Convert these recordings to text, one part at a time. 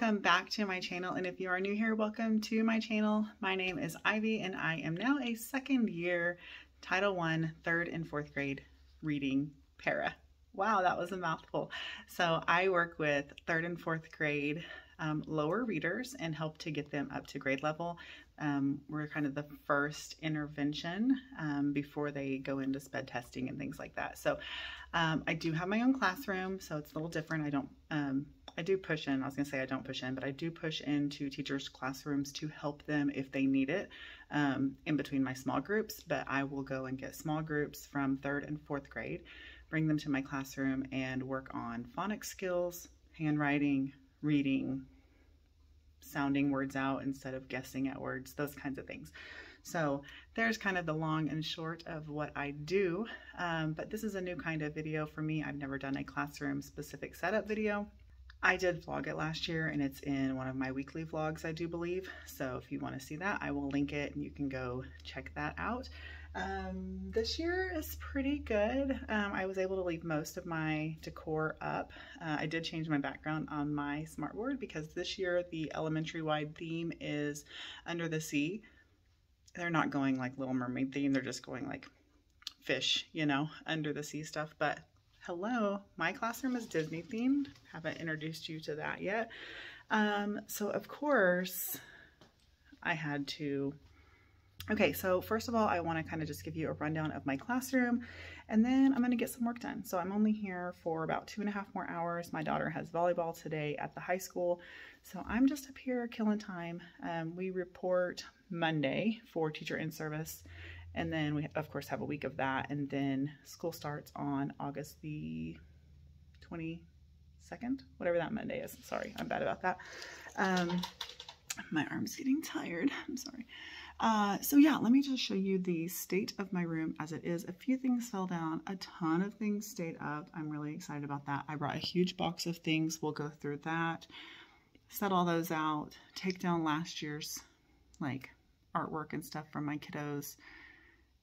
welcome back to my channel, and if you are new here, welcome to my channel. My name is Ivy and I am now a second year Title I, 3rd and 4th grade reading para. Wow, that was a mouthful. So I work with 3rd and 4th grade lower readers and help to get them up to grade level. We're kind of the first intervention before they go into SPED testing and things like that. So I do have my own classroom, so it's a little different. I do push in, I was gonna say I don't push in, but I do push into teachers' classrooms to help them if they need it in between my small groups. But I will go and get small groups from 3rd and 4th grade, bring them to my classroom and work on phonics skills, handwriting, reading, sounding words out instead of guessing at words, those kinds of things. So there's kind of the long and short of what I do, but this is a new kind of video for me. I've never done a classroom specific setup video. I did vlog it last year and it's in one of my weekly vlogs, I do believe. So if you want to see that, I will link it and you can go check that out. This year is pretty good. I was able to leave most of my decor up. I did change my background on my smartboard because this year the elementary wide theme is under the sea. They're not going like Little Mermaid theme, they're just going like fish, you know, under the sea stuff. But hello, my classroom is Disney themed. Haven't introduced you to that yet. So of course I had to. Okay, so first of all, I want to kind of just give you a rundown of my classroom, and then I'm going to get some work done. So I'm only here for about 2.5 more hours. My daughter has volleyball today at the high school, so I'm just up here killing time. We report Monday for teacher in-service, and then we of course have a week of that, and then school starts on August the 22nd, whatever that Monday is. Sorry, I'm bad about that. My arm's getting tired, I'm sorry. So yeah, let me just show you the state of my room as it is. A few things fell down, a ton of things stayed up. I'm really excited about that. I brought a huge box of things. We'll go through that, set all those out, take down last year's like artwork and stuff from my kiddos,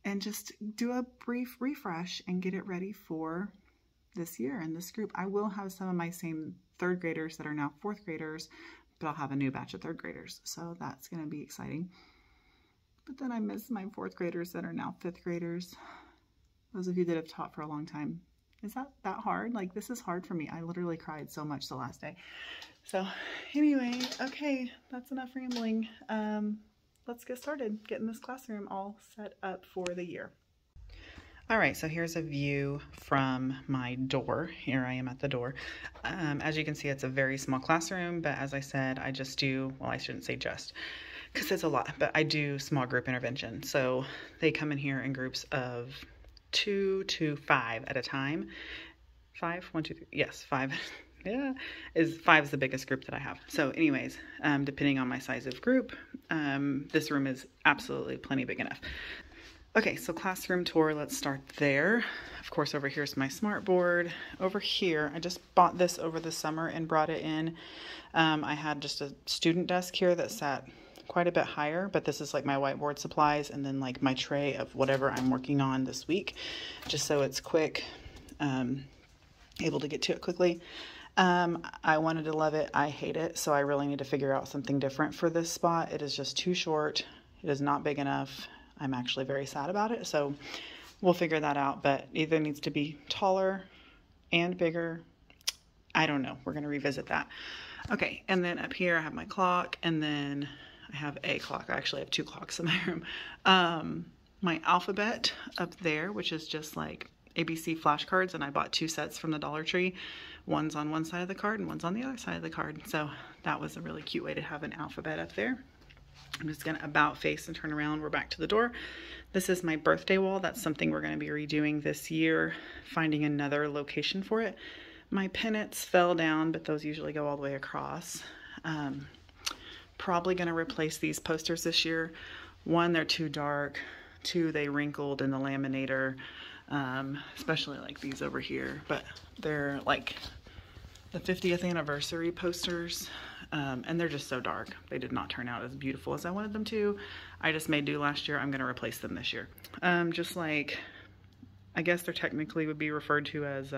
and just do a brief refresh and get it ready for this year and this group. I will have some of my same 3rd graders that are now 4th graders, but I'll have a new batch of 3rd graders. So that's going to be exciting. But then I miss my 4th graders that are now 5th graders. Those of you that have taught for a long time. Is that hard? Like, this is hard for me. I literally cried so much the last day. So anyway, okay, that's enough rambling. Let's get started getting this classroom all set up for the year. All right, so here's a view from my door. Here I am at the door. As you can see, it's a very small classroom, but as I said, I just do, well, I shouldn't say just, because it's a lot, but I do small group intervention. So they come in here in groups of 2 to 5 at a time. 5, 1, 2, 3, yes, 5. Yeah, 5 is the biggest group that I have. So anyways, depending on my size of group, this room is absolutely plenty big enough. Okay, so classroom tour, let's start there. Of course, over here's my smartboard. Over here, I just bought this over the summer and brought it in. I had just a student desk here that sat quite a bit higher, but this is like my whiteboard supplies and then like my tray of whatever I'm working on this week, just so it's quick, able to get to it quickly. I wanted to love it. I hate it. So I really need to figure out something different for this spot. It is just too short. It is not big enough. I'm actually very sad about it. So we'll figure that out, but either needs to be taller and bigger. I don't know. We're going to revisit that. Okay. And then up here I have my clock, and then I have a clock. I actually have 2 clocks in my room. My alphabet up there, which is just like ABC flashcards, and I bought 2 sets from the Dollar Tree. One's on one side of the card and one's on the other side of the card. So that was a really cute way to have an alphabet up there. I'm just going to about face and turn around. We're back to the door. This is my birthday wall. That's something we're going to be redoing this year, finding another location for it. My pennants fell down, but those usually go all the way across. Probably going to replace these posters this year. 1, they're too dark. 2, they wrinkled in the laminator, especially like these over here. But they're like the 50th anniversary posters, and they're just so dark. They did not turn out as beautiful as I wanted them to. I just made do last year. I'm going to replace them this year. Just like, I guess they're technically would be referred to as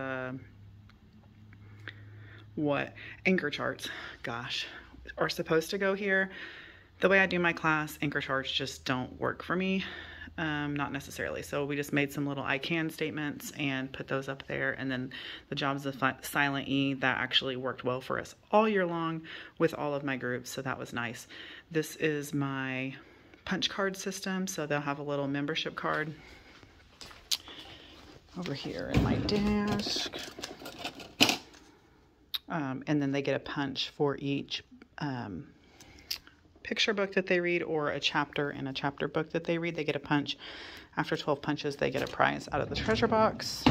what? Anchor charts. Gosh, are supposed to go here. The way I do my class, anchor charts just don't work for me. Not necessarily. So we just made some little I can statements and put those up there. And then the jobs of silent E, that actually worked well for us all year long with all of my groups. So that was nice. This is my punch card system. So they'll have a little membership card over here in my desk. And then they get a punch for each picture book that they read, or a chapter in a chapter book that they read. They get a punch. After 12 punches, they get a prize out of the treasure box.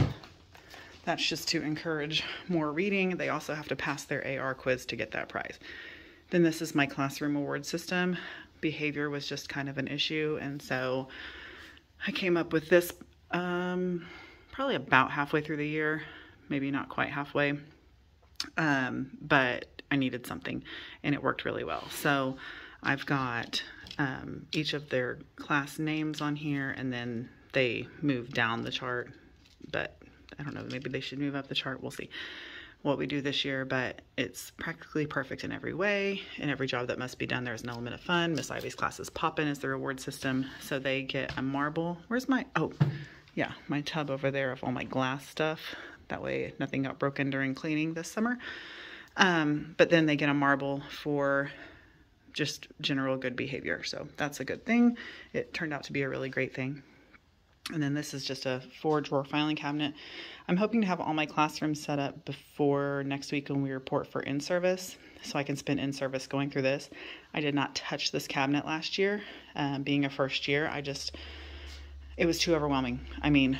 That's just to encourage more reading. They also have to pass their AR quiz to get that prize. Then this is my classroom award system. Behavior was just kind of an issue, and so I came up with this probably about halfway through the year, maybe not quite halfway, but I needed something, and it worked really well. So I've got each of their class names on here, and then they move down the chart, but I don't know, maybe they should move up the chart. We'll see what we do this year, but it's practically perfect in every way. In every job that must be done, there's an element of fun. Miss Ivy's classes Poppin' is the reward system. So they get a marble. Where's my, oh yeah, my tub over there of all my glass stuff. That way nothing got broken during cleaning this summer. But then they get a marble for just general good behavior. So that's a good thing. It turned out to be a really great thing. And then this is just a 4-drawer filing cabinet. I'm hoping to have all my classrooms set up before next week when we report for in-service, so I can spend in-service going through this. I did not touch this cabinet last year. Being a first year, it was too overwhelming. I mean,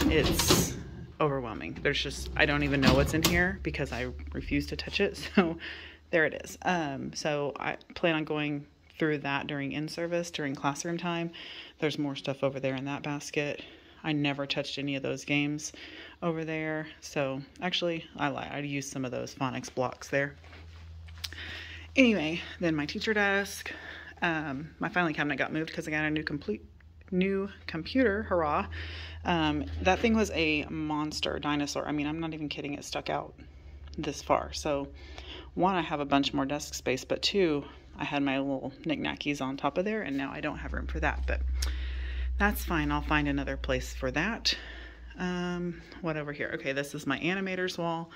it's overwhelming. There's just, I don't even know what's in here because I refuse to touch it. So there it is. So I plan on going through that during in-service, during classroom time. There's more stuff over there in that basket. I never touched any of those games over there. So actually, I lied. I used some of those phonics blocks there. Anyway, then my teacher desk. My filing cabinet got moved because I got a new computer. Hurrah. That thing was a monster dinosaur. I mean, I'm not even kidding. It stuck out this far. So one, I have a bunch more desk space, but two, I had my little knickknackies on top of there, and now I don't have room for that, but that's fine. I'll find another place for that. What over here? Okay, this is my animators wall.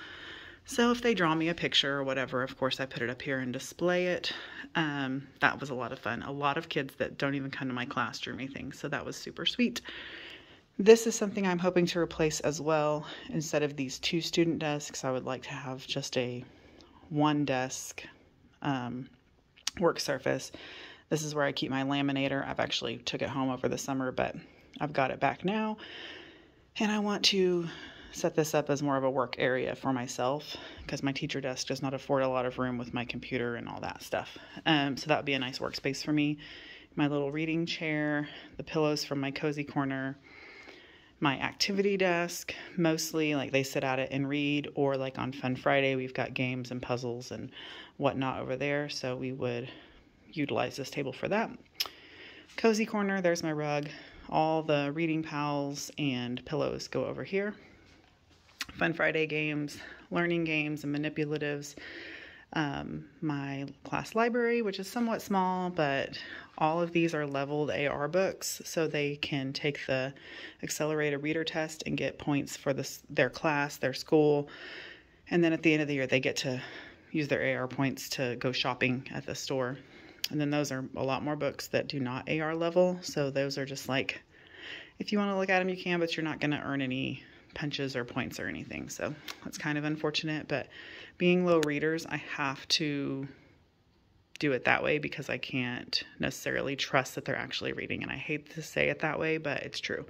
So if they draw me a picture or whatever, of course I put it up here and display it. That was a lot of fun. A lot of kids that don't even come to my class drew me things, so that was super sweet. This is something I'm hoping to replace as well. Instead of these 2 student desks, I would like to have just a 1 desk work surface. This is where I keep my laminator. I've actually took it home over the summer, but I've got it back now. And I want to set this up as more of a work area for myself because my teacher desk does not afford a lot of room with my computer and all that stuff. So that would be a nice workspace for me. My little reading chair, the pillows from my cozy corner, my activity desk, mostly like they sit at it and read, or like on Fun Friday, we've got games and puzzles and whatnot over there. So we would utilize this table for that. Cozy corner, there's my rug. All the reading pals and pillows go over here. Fun Friday games, learning games and manipulatives. My class library, which is somewhat small, but all of these are leveled AR books, so they can take the accelerated reader test and get points for their class, their school, and then at the end of the year they get to use their AR points to go shopping at the store. And then those are a lot more books that do not AR level, so those are just like, if you want to look at them you can, but you're not going to earn any punches or points or anything, so that's kind of unfortunate. But being low readers, I have to do it that way because I can't necessarily trust that they're actually reading, and I hate to say it that way, but it's true.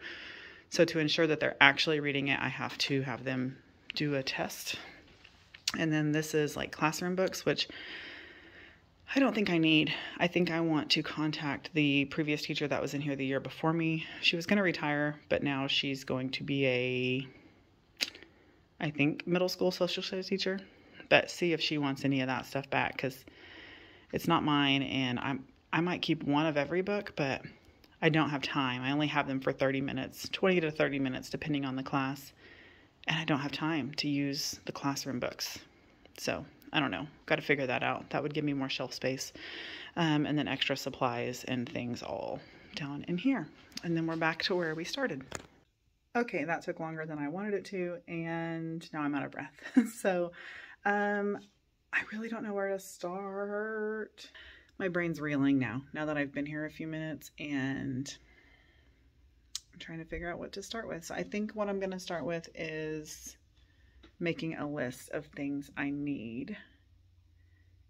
So to ensure that they're actually reading it, I have to have them do a test. And then this is like classroom books, which I don't think I need. I think I want to contact the previous teacher that was in here the year before me. She was going to retire, but now she's going to be I think, middle school social studies teacher. But see if she wants any of that stuff back, because it's not mine, and I might keep one of every book, but I don't have time. I only have them for 30 minutes, 20 to 30 minutes, depending on the class, and I don't have time to use the classroom books. So I don't know. Got to figure that out. That would give me more shelf space. And then extra supplies and things all down in here. And then we're back to where we started. Okay, that took longer than I wanted it to, and now I'm out of breath. So, I really don't know where to start. My brain's reeling now that I've been here a few minutes, and I'm trying to figure out what to start with. So I think what I'm going to start with is making a list of things I need.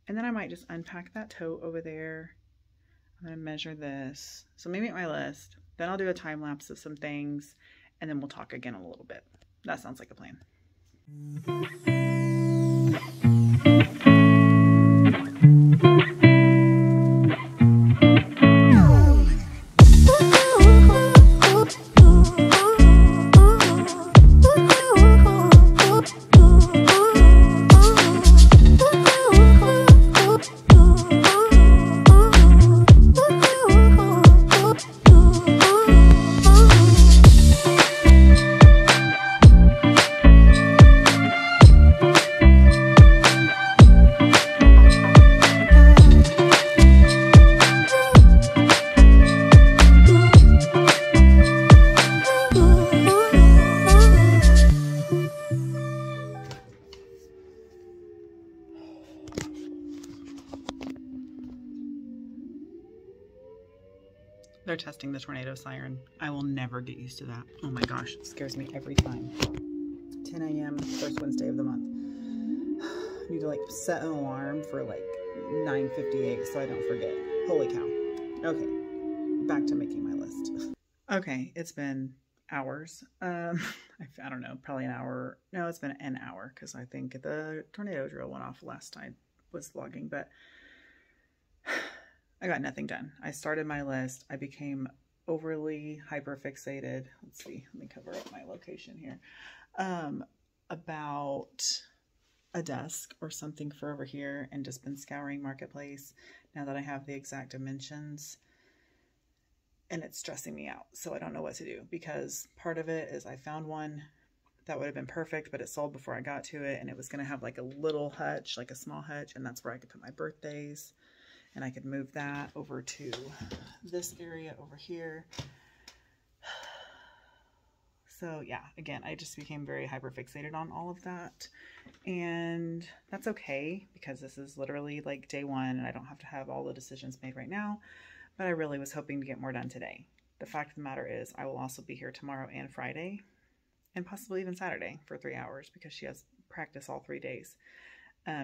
And then I might just unpack that tote over there. I'm going to measure this. So maybe make my list. Then I'll do a time lapse of some things, and then we'll talk again in a little bit. That sounds like a plan. They're testing the tornado siren. I will never get used to that. Oh my gosh, it scares me every time. 10 a.m. first Wednesday of the month. I need to like set an alarm for like 9:58 so I don't forget. Holy cow. Okay, back to making my list. Okay, it's been hours. I don't know, probably an hour. No, it's been an hour because I think the tornado drill went off last I was vlogging, but I got nothing done. I started my list. I became overly hyperfixated. Let's see, let me cover up my location here. About a desk or something for over here, and just been scouring Marketplace now that I have the exact dimensions, and it's stressing me out. So I don't know what to do, because part of it is I found one that would have been perfect, but it sold before I got to it, and it was going to have like a little hutch, like a small hutch, and that's where I could put my birthdays. And I could move that over to this area over here. So yeah, again, I just became very hyperfixated on all of that. And that's okay, because this is literally like day one and I don't have to have all the decisions made right now. But I really was hoping to get more done today. The fact of the matter is I will also be here tomorrow and Friday, and possibly even Saturday for 3 hours, because she has practice all 3 days.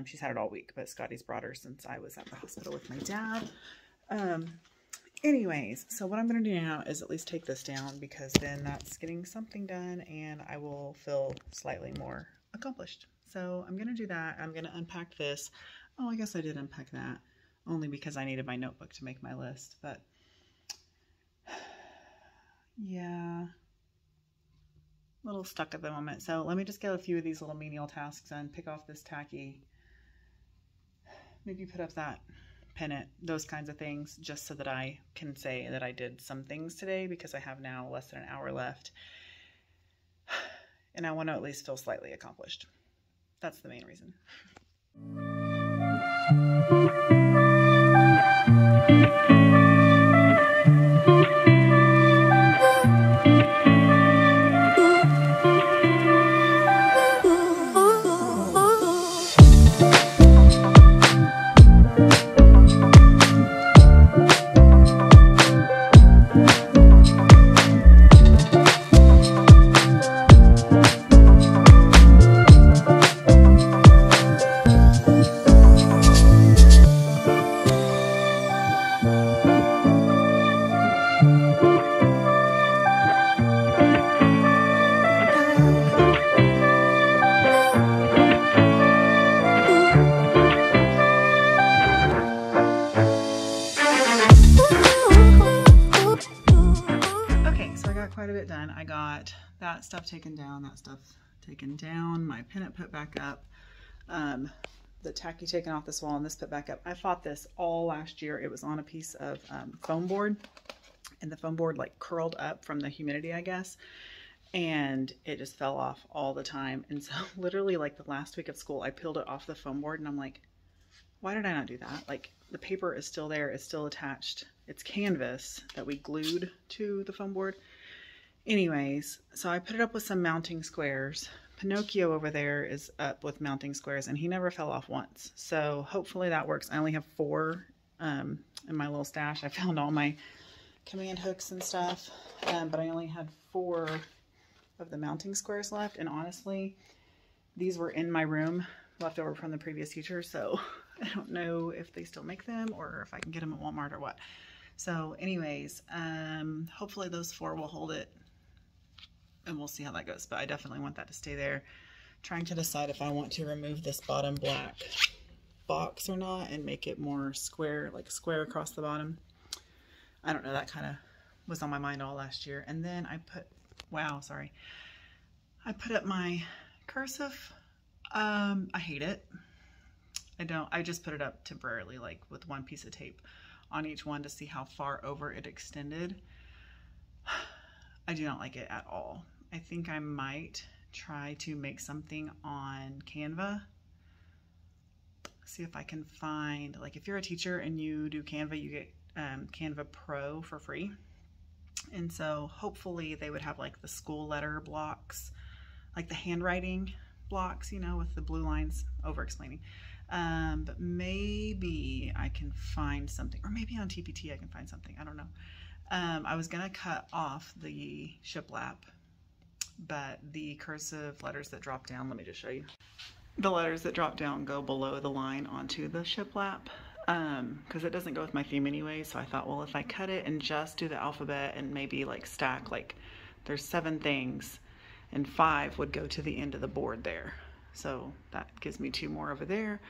She's had it all week, but Scotty's brought her since I was at the hospital with my dad. Anyways, so what I'm going to do now is at least take this down, because then that's getting something done and I will feel slightly more accomplished. So I'm going to do that. I'm going to unpack this. Oh, I guess I did unpack that only because I needed my notebook to make my list, but yeah, a little stuck at the moment. So let me just get a few of these little menial tasks done, pick off this tacky, maybe put up that pennant, those kinds of things, just so that I can say that I did some things today, because I have now less than an hour left and I want to at least feel slightly accomplished. That's the main reason. Quite a bit done. I got that stuff taken down, my pennant put back up, the tacky taken off this wall, and this put back up. I fought this all last year. It was on a piece of foam board, and the foam board like curled up from the humidity, I guess. and it just fell off all the time. And so literally like the last week of school, I peeled it off the foam board and I'm like, why did I not do that? Like the paper is still there. It's still attached. It's canvas that we glued to the foam board. Anyways, so I put it up with some mounting squares. Pinocchio over there is up with mounting squares and he never fell off once. So hopefully that works. I only have 4 in my little stash. I found all my command hooks and stuff, but I only had 4 of the mounting squares left. And honestly, these were in my room left over from the previous teacher. So I don't know if they still make them or if I can get them at Walmart or what. So anyways, hopefully those 4 will hold it. And we'll see how that goes, but I definitely want that to stay there. Trying to decide if I want to remove this bottom black box or not and make it more square, like square across the bottom. I don't know, that kind of was on my mind all last year. And then I put, I put up my cursive. I hate it. I just put it up temporarily, like with 1 piece of tape on each one to see how far over it extended. I do not like it at all. I think I might try to make something on Canva. See if I can find, like if you're a teacher and you do Canva, you get Canva Pro for free. And so hopefully they would have like the school letter blocks, like the handwriting blocks, you know, with the blue lines, over explaining. But maybe I can find something, or maybe on TPT I can find something. I don't know. I was going to cut off the shiplap, but the cursive letters that drop down, let me just show you. The letters that drop down go below the line onto the shiplap, because it doesn't go with my theme anyway. So I thought, well, if I cut it and just do the alphabet and maybe like stack, like there's 7 things and 5 would go to the end of the board there. So that gives me 2 more over there.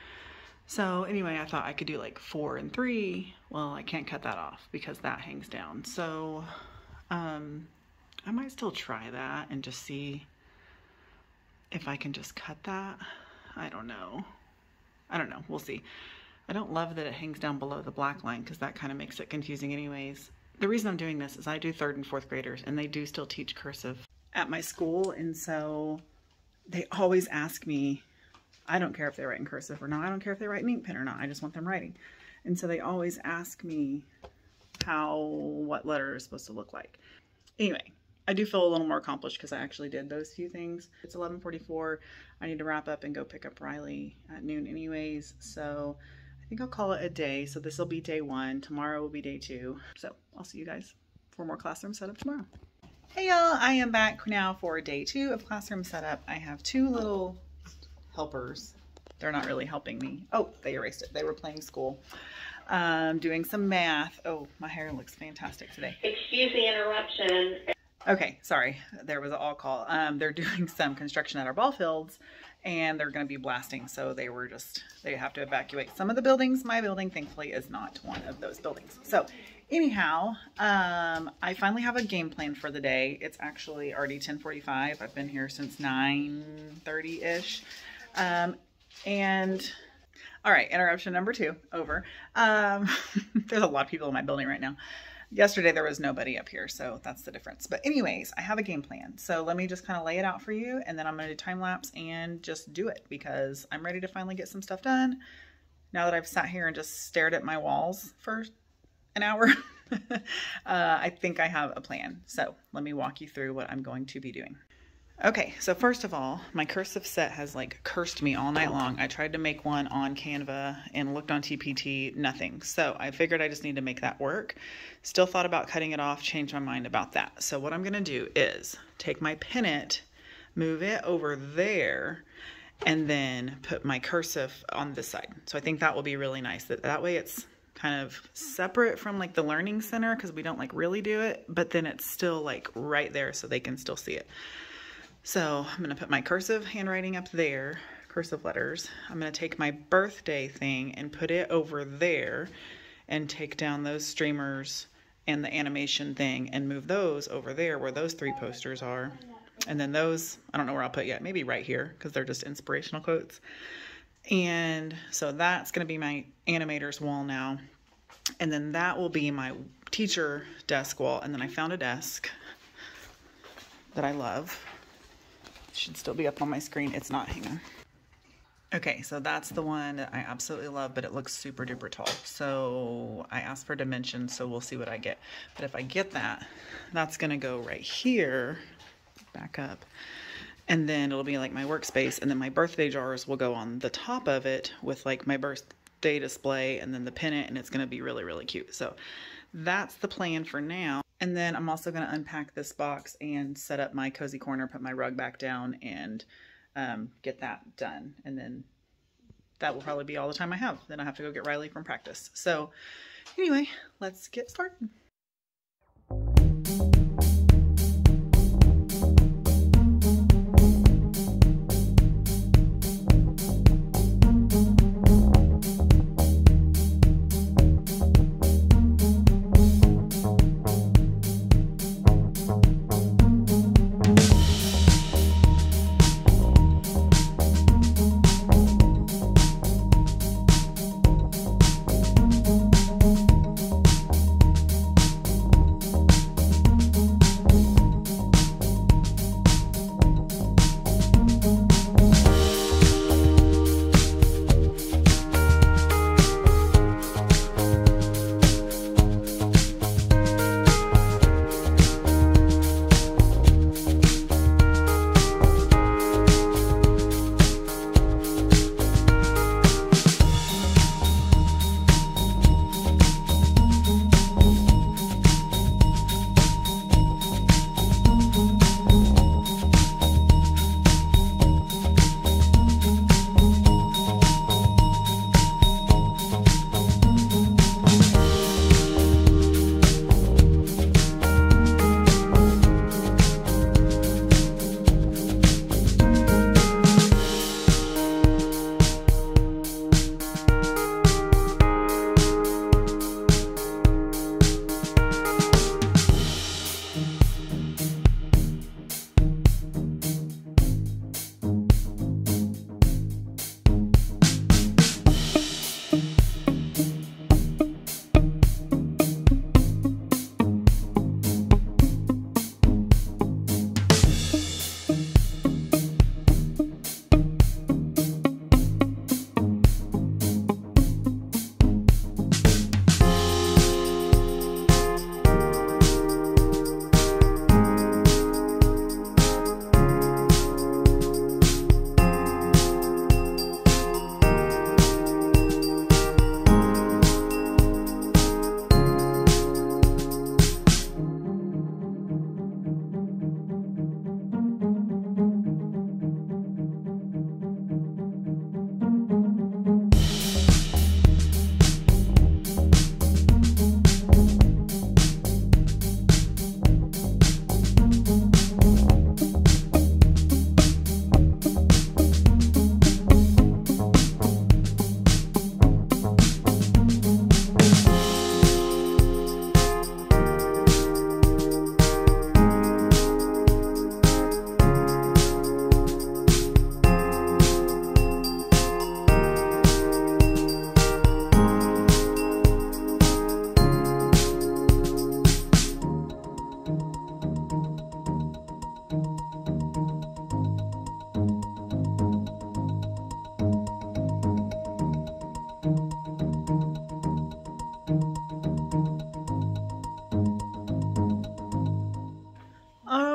So anyway, I thought I could do like 4 and 3. Well, I can't cut that off because that hangs down. So I might still try that and just see if I can just cut that. I don't know. We'll see. I don't love that it hangs down below the black line because that kind of makes it confusing anyways. The reason I'm doing this is I do 3rd and 4th graders and they do still teach cursive at my school. And so they always ask me, I don't care if they write in cursive or not. I don't care if they write in ink pen or not. I just want them writing. And so they always ask me what letter is supposed to look like. Anyway, I do feel a little more accomplished because I actually did those few things. It's 11:44. I need to wrap up and go pick up Riley at noon anyways. So I think I'll call it a day. So this will be day 1. Tomorrow will be day 2. So I'll see you guys for more classroom setup tomorrow. Hey y'all, I am back now for day 2 of classroom setup. I have 2 little helpers. They're not really helping me. Oh, they erased it. They were playing school, doing some math. Oh, my hair looks fantastic today. Excuse the interruption. Okay, sorry. There was an all call. They're doing some construction at our ball fields and they're going to be blasting. So they have to evacuate some of the buildings. My building, thankfully, is not one of those buildings. So anyhow, I finally have a game plan for the day. It's actually already 10:45. I've been here since 9:30-ish. And all right, interruption number 2, over. There's a lot of people in my building right now. Yesterday there was nobody up here, so that's the difference. But anyways, I have a game plan. So let me just kind of lay it out for you, and then I'm going to do time lapse and just do it because I'm ready to finally get some stuff done. Now that I've sat here and just stared at my walls for an hour, I think I have a plan. So let me walk you through what I'm going to be doing. Okay, so first of all, my cursive set has like cursed me all night long. I tried to make one on Canva and looked on TPT, nothing. So I figured I just need to make that work. Still thought about cutting it off, changed my mind about that. So what I'm gonna do is take my pennant, move it over there, and then put my cursive on this side. So I think that will be really nice. That way it's kind of separate from like the learning center because we don't like really do it, but then it's still like right there so they can still see it. So I'm going to put my cursive handwriting up there, cursive letters. I'm going to take my birthday thing and put it over there and take down those streamers and the animation thing and move those over there where those 3 posters are. And then those, I don't know where I'll put yet, maybe right here because they're just inspirational quotes. And so that's going to be my animator's wall now. And then that will be my teacher desk wall. And then I found a desk that I love. It should still be up on my screen. It's not, hang on. Okay, so that's the one that I absolutely love, but it looks super duper tall. So I asked for dimensions, so we'll see what I get. But if I get that, that's gonna go right here, back up. And then it'll be like my workspace, and then my birthday jars will go on the top of it with like my birthday display and then the pennant, and it's gonna be really, really cute. So that's the plan for now. And then I'm also gonna unpack this box and set up my cozy corner, put my rug back down, and get that done. And then that will probably be all the time I have. Then I have to go get Riley from practice. So anyway, let's get started.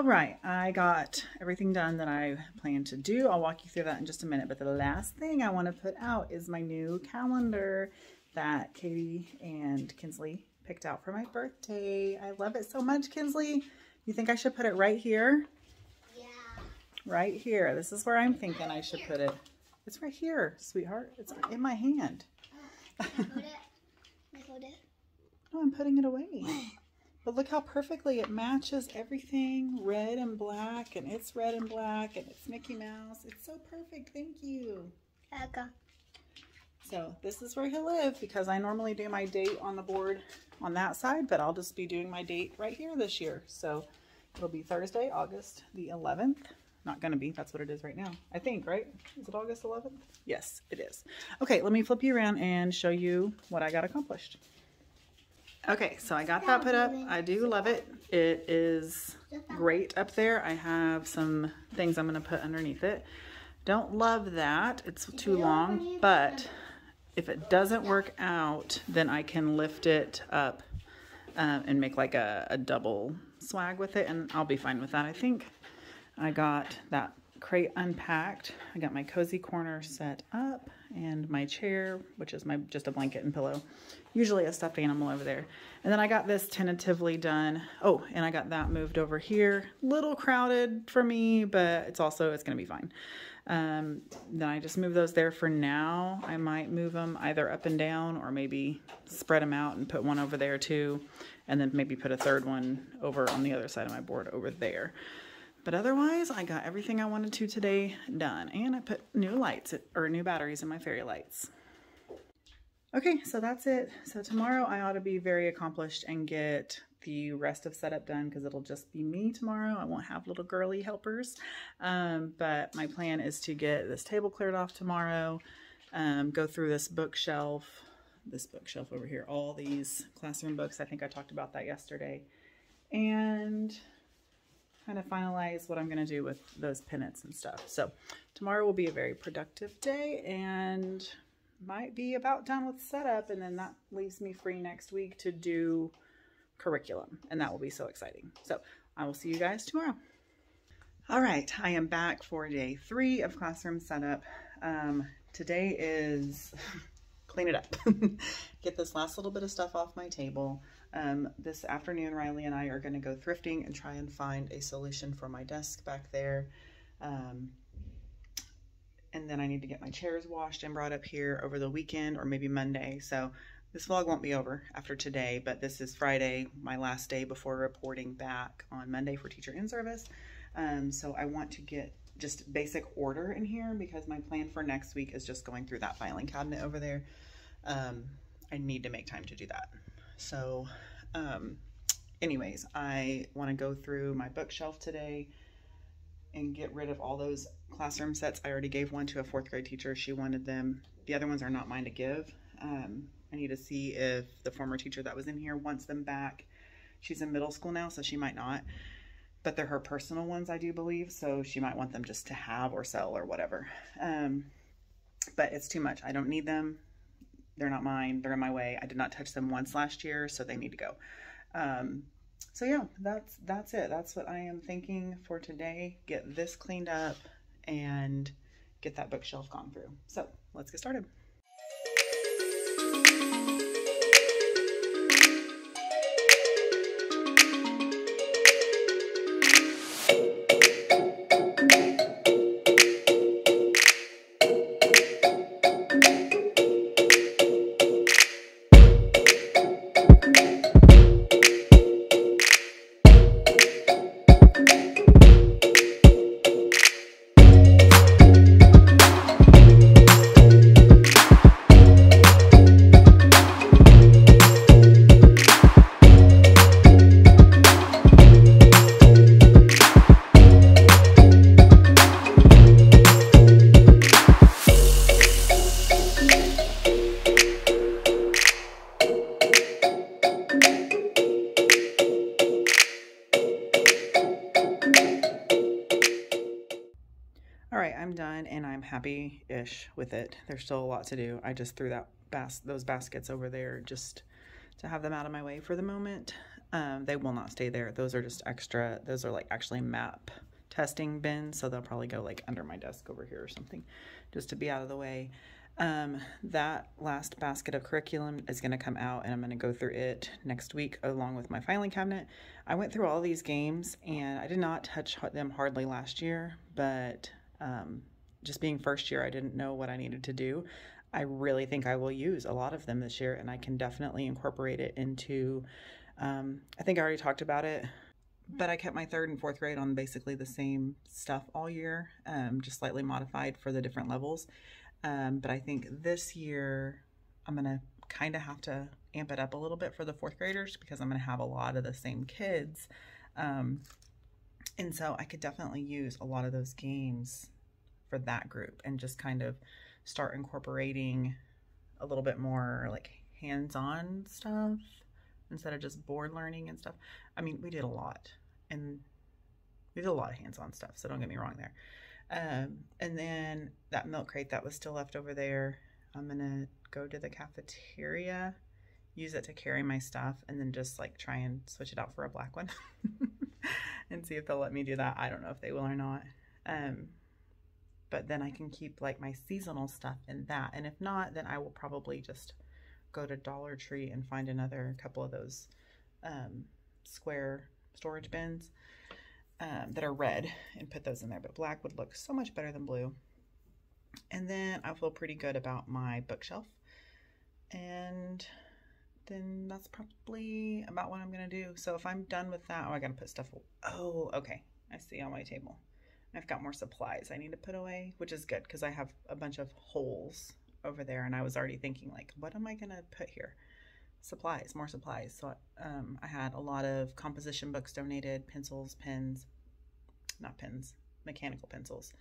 right, I got everything done that I planned to do. I'll walk you through that in just a minute. But the last thing I want to put out is my new calendar that Katie and Kinsley picked out for my birthday. I love it so much, Kinsley. You think I should put it right here? Yeah. Right here. This is where I'm thinking I should put it. It's right here, sweetheart. It's in my hand. Can I hold it? Can I hold it? No, I'm putting it away. But look how perfectly it matches everything, red and black, and it's red and black, and it's Mickey Mouse. It's so perfect. Thank you. Okay. So this is where he'll live, because I normally do my date on the board on that side, but I'll just be doing my date right here this year. So it'll be Thursday, August the 11th. Not gonna be, that's what it is right now. I think, right? Is it August 11th? Yes, it is. Okay, let me flip you around and show you what I got accomplished. Okay, so I got that put up. I do love it. It is great up there. I have some things I'm going to put underneath it. Don't love that. It's too long, but if it doesn't work out, then I can lift it up and make like a double swag with it, and I'll be fine with that. I think I got that crate unpacked. I got my cozy corner set up and my chair, which is just a blanket and pillow, usually a stuffed animal over there. And then I got this tentatively done. Oh, and I got that moved over here. Little crowded for me, but it's gonna be fine. Then I just move those there for now. I might move them either up and down or maybe spread them out and put one over there too, and then maybe put a third one over on the other side of my board over there. But otherwise, I got everything I wanted to today done, and I put new lights or new batteries in my fairy lights. Okay, so that's it. So tomorrow I ought to be very accomplished and get the rest of setup done, because it'll just be me tomorrow. I won't have little girly helpers. But my plan is to get this table cleared off tomorrow, go through this bookshelf over here, all these classroom books. I think I talked about that yesterday. And kind of finalize what I'm going to do with those pennants and stuff. So tomorrow will be a very productive day and might be about done with setup, and then that leaves me free next week to do curriculum, and that will be so exciting. So I will see you guys tomorrow. All right, I am back for day 3 of classroom setup. Today is clean it up. Get this last little bit of stuff off my table. This afternoon, Riley and I are going to go thrifting and try and find a solution for my desk back there. And then I need to get my chairs washed and brought up here over the weekend or maybe Monday. So this vlog won't be over after today, but this is Friday, my last day before reporting back on Monday for teacher in-service. So I want to get just basic order in here, because my plan for next week is just going through that filing cabinet over there. I need to make time to do that. So anyways, I want to go through my bookshelf today and get rid of all those classroom sets. I already gave one to a 4th grade teacher. She wanted them. The other ones are not mine to give. I need to see if the former teacher that was in here wants them back. She's in middle school now, so she might not. But they're her personal ones, I do believe. So she might want them just to have or sell or whatever. But it's too much. I don't need them. They're not mine. They're in my way. I did not touch them once last year, so they need to go. So yeah, that's it. That's what I am thinking for today. Get this cleaned up and get that bookshelf gone through. So let's get started. All right, I'm done and I'm happy-ish with it. There's still a lot to do. I just threw those baskets over there just to have them out of my way for the moment. They will not stay there. Those are just extra. Those are like actually map testing bins, so they'll probably go like under my desk over here or something just to be out of the way. That last basket of curriculum is going to come out, and I'm going to go through it next week along with my filing cabinet. I went through all these games and I did not touch them hardly last year, but just being first year, I didn't know what I needed to do. I really think I will use a lot of them this year, and I can definitely incorporate it into, I think I already talked about it, but I kept my 3rd and 4th grade on basically the same stuff all year, just slightly modified for the different levels. But I think this year I'm going to kind of have to amp it up a little bit for the 4th graders, because I'm going to have a lot of the same kids. And so I could definitely use a lot of those games for that group and just kind of start incorporating a little bit more like hands-on stuff instead of just board learning and stuff. I mean, we did a lot, and we did a lot of hands-on stuff, so don't get me wrong there. And then that milk crate that was still left over there, I'm gonna go to the cafeteria, use it to carry my stuff, and then just like try and switch it out for a black one and see if they'll let me do that. I don't know if they will or not. But then I can keep like my seasonal stuff in that. And if not, then I will probably just go to Dollar Tree and find another couple of those square storage bins that are red and put those in there. But black would look so much better than blue. And then I feel pretty good about my bookshelf. And then that's probably about what I'm going to do. So if I'm done with that, oh, I got to put stuff. Oh, okay. I see on my table. I've got more supplies I need to put away, which is good because I have a bunch of holes over there, and I was already thinking like, what am I gonna put here? Supplies, more supplies. So I had a lot of composition books donated, pencils, pens, not pens, mechanical pencils.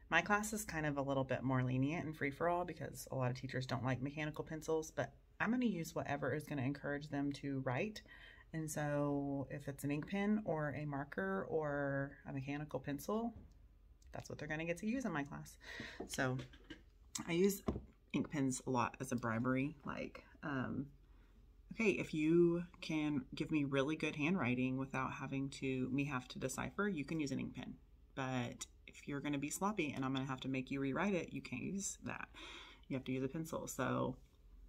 My class is kind of a little bit more lenient and free for all because a lot of teachers don't like mechanical pencils, but I'm going to use whatever is going to encourage them to write. And so if it's an ink pen or a marker or a mechanical pencil, that's what they're going to get to use in my class. So I use ink pens a lot as a bribery. Like, okay, if you can give me really good handwriting without having to have to decipher, you can use an ink pen. But if you're going to be sloppy and I'm going to have to make you rewrite it, you can't use that. You have to use a pencil. So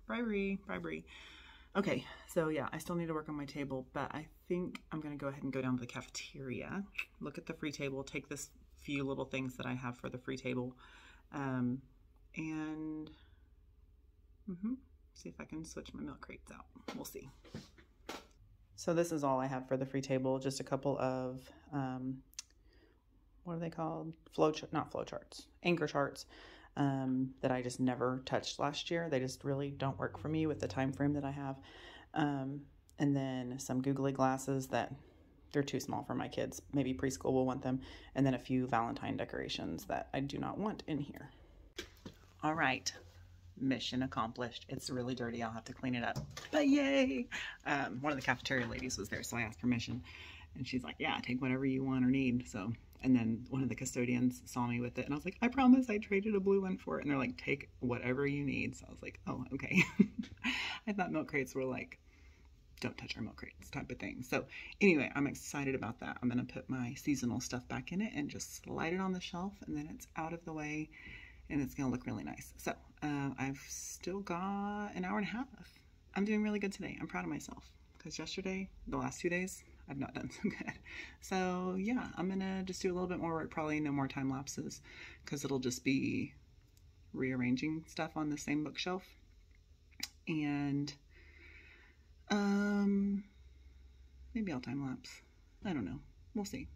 bribery. Okay, so yeah, I still need to work on my table, but I think I'm going to go ahead and go down to the cafeteria, look at the free table, take this few little things that I have for the free table, and see if I can switch my milk crates out. We'll see. So this is all I have for the free table, just a couple of, what are they called? Anchor charts. That I just never touched last year. They just really don't work for me with the time frame that I have. And then some googly glasses that they're too small for my kids. Maybe preschool will want them. And then a few Valentine decorations that I do not want in here. All right. Mission accomplished. It's really dirty. I'll have to clean it up. But yay! One of the cafeteria ladies was there, so I asked permission. And she's like, yeah, take whatever you want or need. So, and then one of the custodians saw me with it, and I was like, I promise I traded a blue one for it. And they're like, take whatever you need. So I was like, oh, okay. I thought milk crates were like, don't touch our milk crates type of thing. So anyway, I'm excited about that. I'm going to put my seasonal stuff back in it and just slide it on the shelf, and then it's out of the way, and it's going to look really nice. So I've still got an hour and a half. I'm doing really good today. I'm proud of myself because yesterday, the last 2 days, I've not done so good. So yeah, I'm gonna just do a little bit more work, probably no more time lapses, because it'll just be rearranging stuff on the same bookshelf. And maybe I'll time lapse. I don't know. We'll see.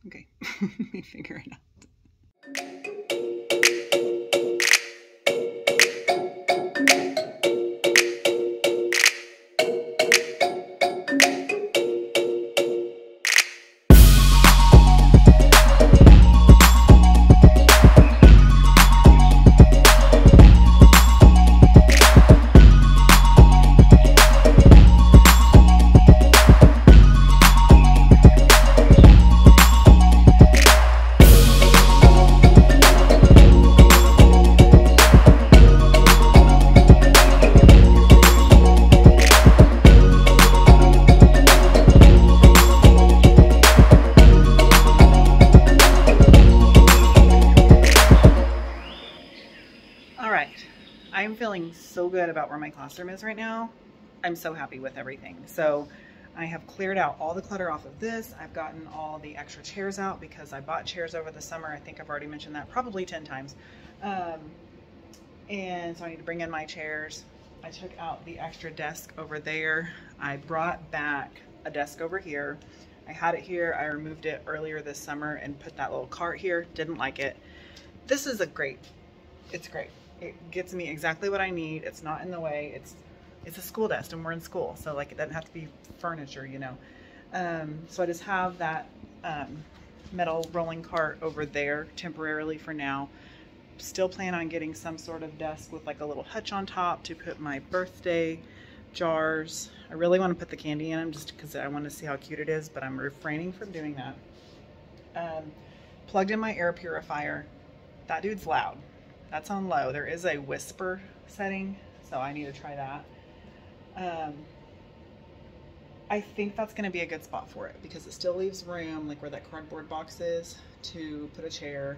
Okay, let me figure it out. I'm feeling so good about where my classroom is right now. I'm so happy with everything. So I have cleared out all the clutter off of this. I've gotten all the extra chairs out because I bought chairs over the summer. I think I've already mentioned that probably 10 times. And so I need to bring in my chairs. I took out the extra desk over there. I brought back a desk over here. I had it here. I removed it earlier this summer and put that little cart here. Didn't like it. This is it's great. It gets me exactly what I need. It's not in the way. It's a school desk and we're in school. So like it doesn't have to be furniture, you know. So I just have that metal rolling cart over there temporarily for now. Still plan on getting some sort of desk with like a little hutch on top to put my birthday jars, I really want to put the candy in them just because I want to see how cute it is, but I'm refraining from doing that. Plugged in my air purifier. That dude's loud. That's on low. There is a whisper setting, so I need to try that. I think that's going to be a good spot for it because it still leaves room, like where that cardboard box is, to put a chair.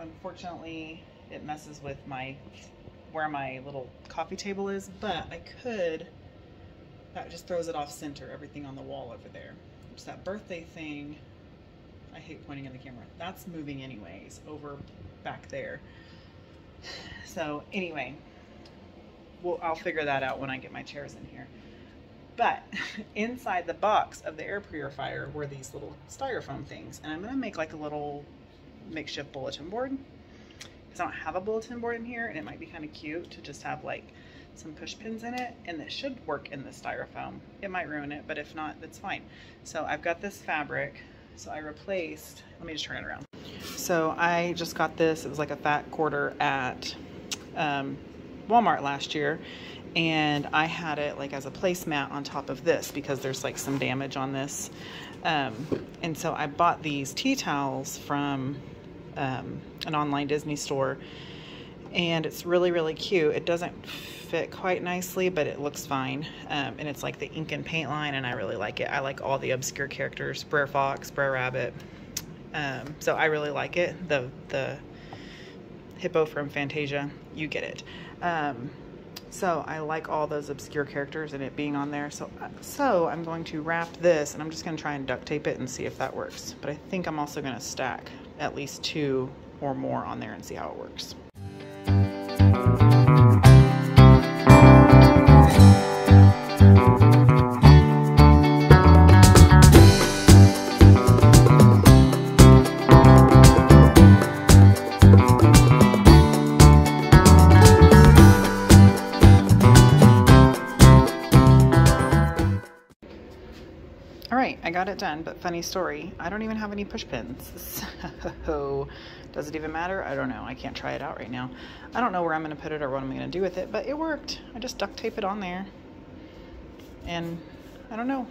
Unfortunately, it messes with where my little coffee table is, but that just throws it off center, everything on the wall over there. It's that birthday thing. I hate pointing in the camera. That's moving anyways, over back there. So anyway, I'll figure that out when I get my chairs in here. But inside the box of the air purifier were these little styrofoam things. And I'm going to make like a little makeshift bulletin board. Because I don't have a bulletin board in here, and it might be kind of cute to just have like some push pins in it. And it should work in the styrofoam. It might ruin it, but if not, that's fine. So I've got this fabric. So I replaced, let me just turn it around. So I just got this. It was like a fat quarter at Walmart last year. And I had it like as a placemat on top of this because there's like some damage on this. And so I bought these tea towels from an online Disney store, and it's really, really cute. It doesn't fit quite nicely, but it looks fine. And it's like the ink and paint line, and I really like it. I like all the obscure characters, Brer Fox, Brer Rabbit. So I really like it. The hippo from Fantasia, you get it. So I like all those obscure characters and it being on there. So I'm going to wrap this, and I'm just going to try and duct tape it and see if that works. But I think I'm also going to stack at least 2 or more on there and see how it works. I got it done, but funny story, I don't even have any push pins. So does it even matter? I don't know. I can't try it out right now. I don't know where I'm going to put it or what I'm going to do with it, but it worked. I just duct tape it on there, and I don't know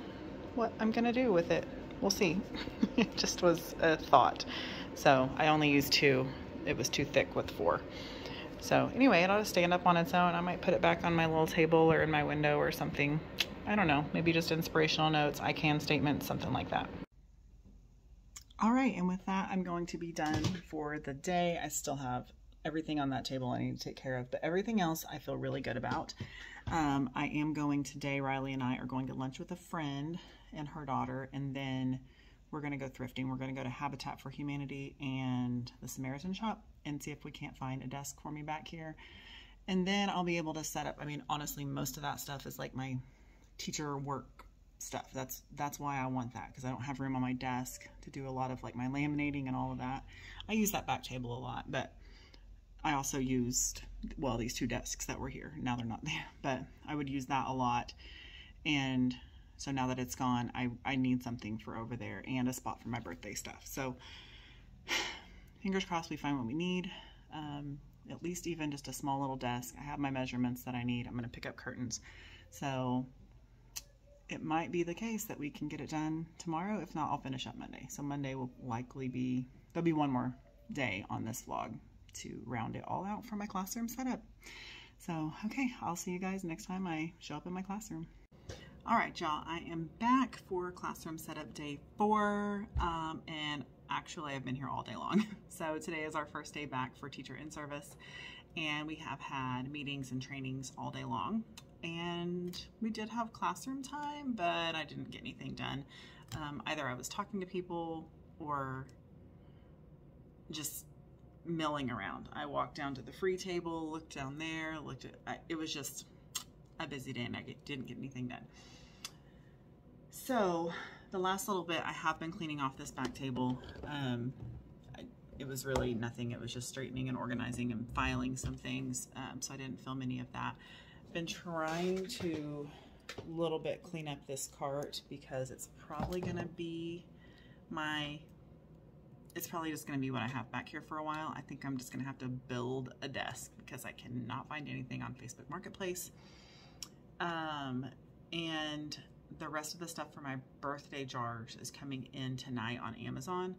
what I'm going to do with it. We'll see. It just was a thought. So I only used 2. It was too thick with 4. So anyway, it ought to stand up on its own. I might put it back on my little table or in my window or something. I don't know, maybe just inspirational notes, I can statements, something like that. All right, and with that, I'm going to be done for the day. I still have everything on that table I need to take care of, but everything else I feel really good about. I am going today, Riley and I are going to lunch with a friend and her daughter, and then we're going to go thrifting. We're going to go to Habitat for Humanity and the Samaritan Shop and see if we can't find a desk for me back here. And then I'll be able to set up, I mean, honestly, most of that stuff is like my teacher work stuff. That's why I want that, because I don't have room on my desk to do a lot of like my laminating and all of that. I use that back table a lot, but I also used, well, these 2 desks that were here. Now they're not there, but I would use that a lot. And so now that it's gone, I need something for over there and a spot for my birthday stuff. So fingers crossed we find what we need. At least even just a small little desk. I have my measurements that I need. I'm going to pick up curtains. So it might be the case that we can get it done tomorrow. If not, I'll finish up Monday. So Monday will likely be, there'll be one more day on this vlog to round it all out for my classroom setup. So, okay, I'll see you guys next time I show up in my classroom. All right, y'all, I am back for classroom setup day 4, and actually I've been here all day long. So today is our first day back for teacher in service, and we have had meetings and trainings all day long. And we did have classroom time, but I didn't get anything done. Either I was talking to people or just milling around. I walked down to the free table, looked down there, it was just a busy day and I didn't get anything done. So the last little bit, I have been cleaning off this back table. It was really nothing. It was just straightening and organizing and filing some things. So I didn't film any of that. Been trying to a little bit clean up this cart because it's probably gonna be it's probably just gonna be what I have back here for a while. I think I'm just gonna have to build a desk because I cannot find anything on Facebook Marketplace. And the rest of the stuff for my birthday jars is coming in tonight on Amazon.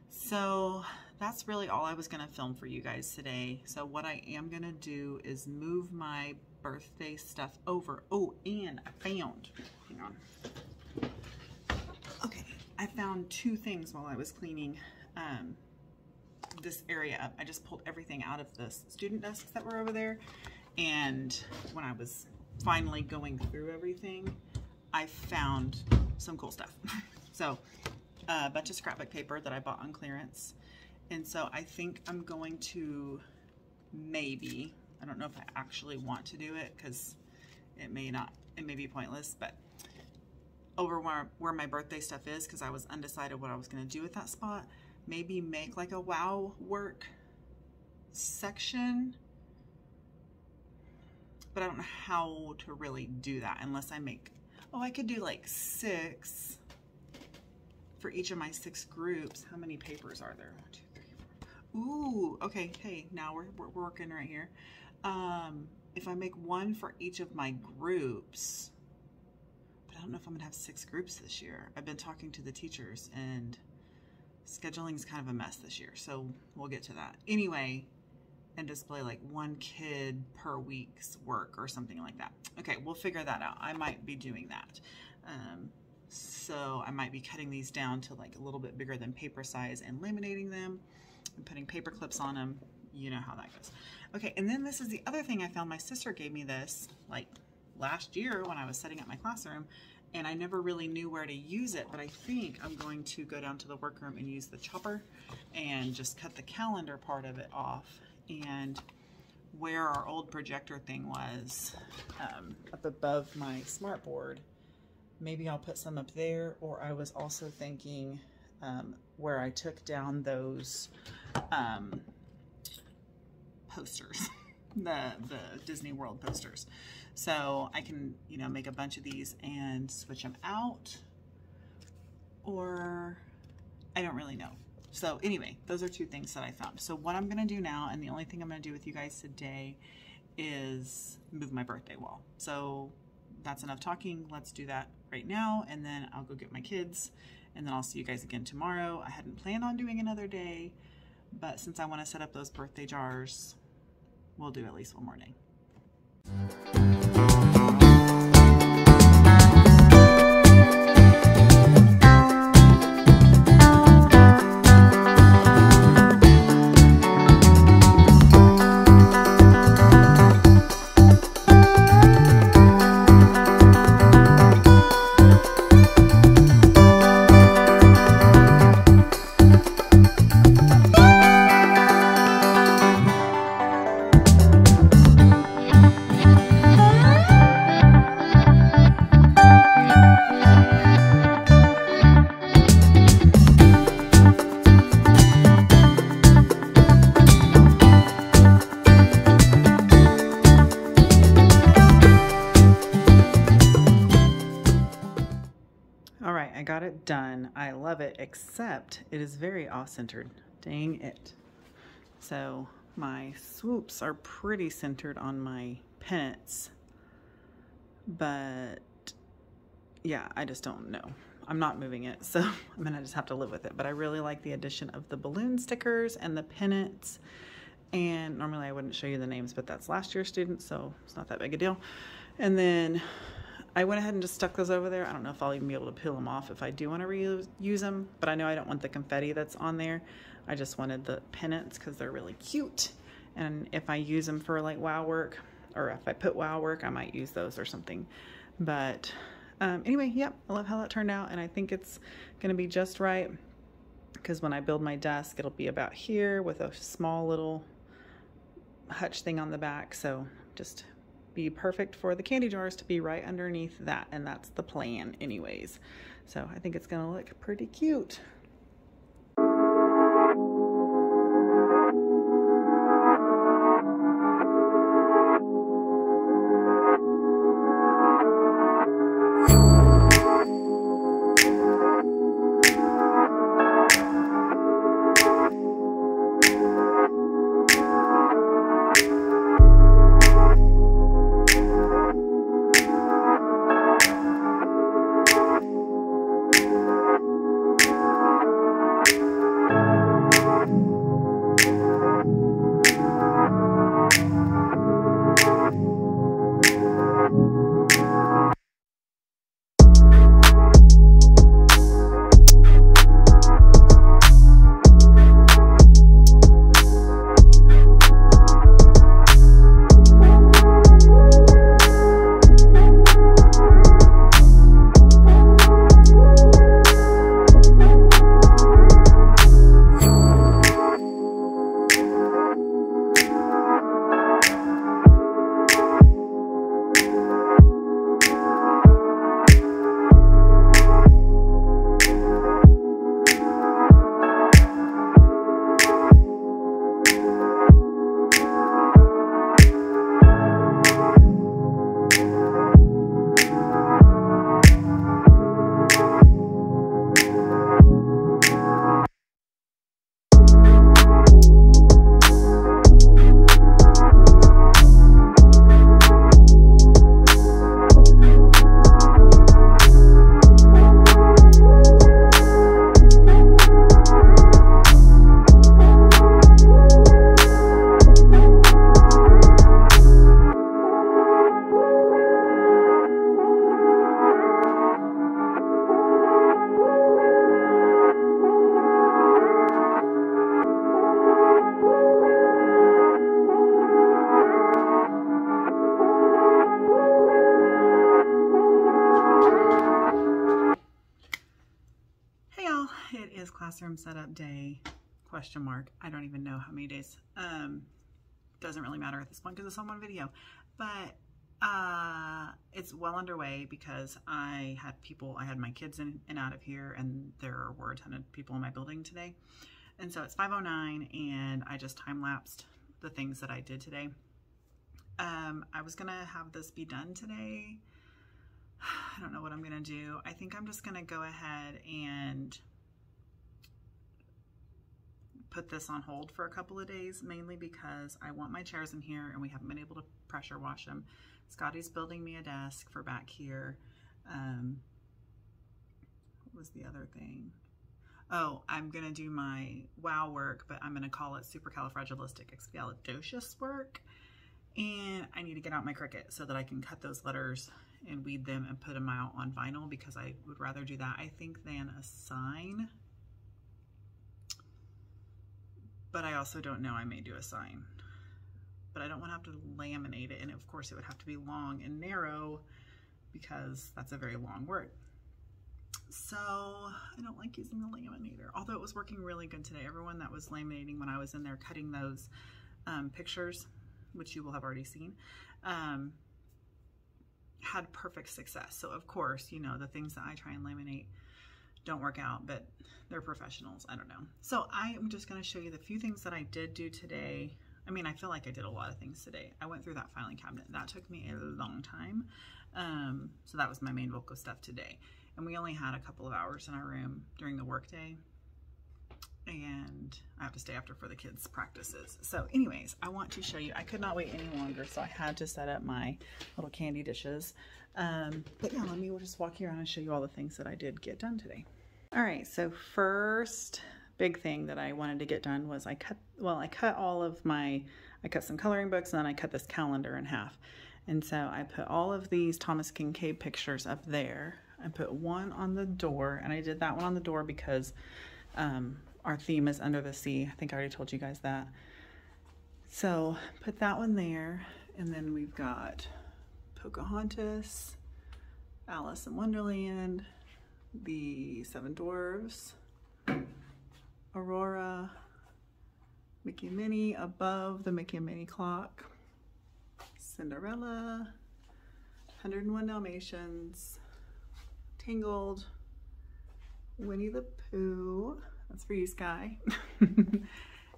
So that's really all I was going to film for you guys today. So what I am going to do is move my birthday stuff over. Oh, and I found, hang on. Okay, I found two things while I was cleaning this area up. I just pulled everything out of the student desks that were over there. And when I was finally going through everything, I found some cool stuff. So a bunch of scrapbook paper that I bought on clearance. And so I think I'm going to maybe, I don't know if I actually want to do it because it may be pointless, but over where my birthday stuff is, because I was undecided what I was going to do with that spot, maybe make like a wow work section. But I don't know how to really do that unless I make, oh, I could do like 6 for each of my 6 groups. How many papers are there? 1, 2, 3, 4. Ooh, okay. Hey, now we're working right here. If I make 1 for each of my groups, but I don't know if I'm gonna have 6 groups this year. I've been talking to the teachers and scheduling is kind of a mess this year, so we'll get to that. Anyway, and display like 1 kid per week's work or something like that. Okay, we'll figure that out. I might be doing that. So I might be cutting these down to like a little bit bigger than paper size and laminating them and putting paper clips on them. You know how that goes. Okay, and then this is the other thing I found. My sister gave me this like last year when I was setting up my classroom, and I never really knew where to use it, but I think I'm going to go down to the workroom and use the chopper and just cut the calendar part of it off. And where our old projector thing was, up above my smartboard, maybe I'll put some up there. Or I was also thinking where I took down those posters, the Disney World posters. So I can, you know, make a bunch of these and switch them out, or I don't really know. So anyway, those are 2 things that I found. So what I'm gonna do now, and the only thing I'm gonna do with you guys today, is move my birthday wall. So that's enough talking. Let's do that right now, and then I'll go get my kids, and then I'll see you guys again tomorrow. I hadn't planned on doing another day, but since I wanna set up those birthday jars, we'll do at least one more day. I got it done. I love it, except it is very off-centered. Dang it. So my swoops are pretty centered on my pennants, but yeah, I just don't know. I'm not moving it, so I'm gonna just have to live with it. But I really like the addition of the balloon stickers and the pennants. And normally I wouldn't show you the names, but that's last year's students, so it's not that big a deal. And then I went ahead and just stuck those over there. I don't know if I'll even be able to peel them off if I do want to reuse them, but I know I don't want the confetti that's on there. I just wanted the pennants because they're really cute. And if I use them for like wow work, or if I put wow work, I might use those or something. But anyway, yep, I love how that turned out, and I think it's gonna be just right, because when I build my desk, it'll be about here with a small little hutch thing on the back. So just be perfect for the candy jars to be right underneath that, and that's the plan anyways. So I think it's gonna look pretty cute. room setup day, question mark. I don't even know how many days. Doesn't really matter at this point because it's on one video. But it's well underway because I had my kids in and out of here, and there were a ton of people in my building today. And so it's 5:09 and I just time-lapsed the things that I did today. I was gonna have this be done today. I don't know what I'm gonna do. I think I'm just gonna go ahead and put this on hold for a couple of days, mainly because I want my chairs in here and we haven't been able to pressure wash them. Scotty's building me a desk for back here. What was the other thing? Oh, I'm gonna do my WOW work, but I'm gonna call it supercalifragilisticexpialidocious work. And I need to get out my Cricut so that I can cut those letters and weed them and put them out on vinyl, because I would rather do that, I think, than a sign. But I also don't know, I may do a sign. But I don't want to have to laminate it, and of course it would have to be long and narrow because that's a very long word. So I don't like using the laminator, although it was working really good today. Everyone that was laminating when I was in there cutting those pictures, which you will have already seen, had perfect success. So of course, you know, the things that I try and laminate don't work out, but they're professionals. I don't know. So I am just going to show you the few things that I did do today. I mean, I feel like I did a lot of things today. I went through that filing cabinet. That took me a long time. So that was my main bulk of stuff today. And we only had a couple of hours in our room during the workday. And I have to stay after for the kids' practices. So anyways, I want to show you, I could not wait any longer, so I had to set up my little candy dishes. But yeah, let me just walk you around and show you all the things that I did get done today. All right, so first big thing that I wanted to get done was I cut some coloring books, and then I cut this calendar in half. And so I put all of these Thomas Kincaid pictures up there. I put one on the door, and I did that one on the door because our theme is Under the Sea. I think I already told you guys that. So put that one there, and then we've got Pocahontas, Alice in Wonderland, the Seven Dwarfs, Aurora, Mickey and Minnie above the Mickey and Minnie clock, Cinderella, 101 Dalmatians, Tangled, Winnie the Pooh, that's for you, Sky. And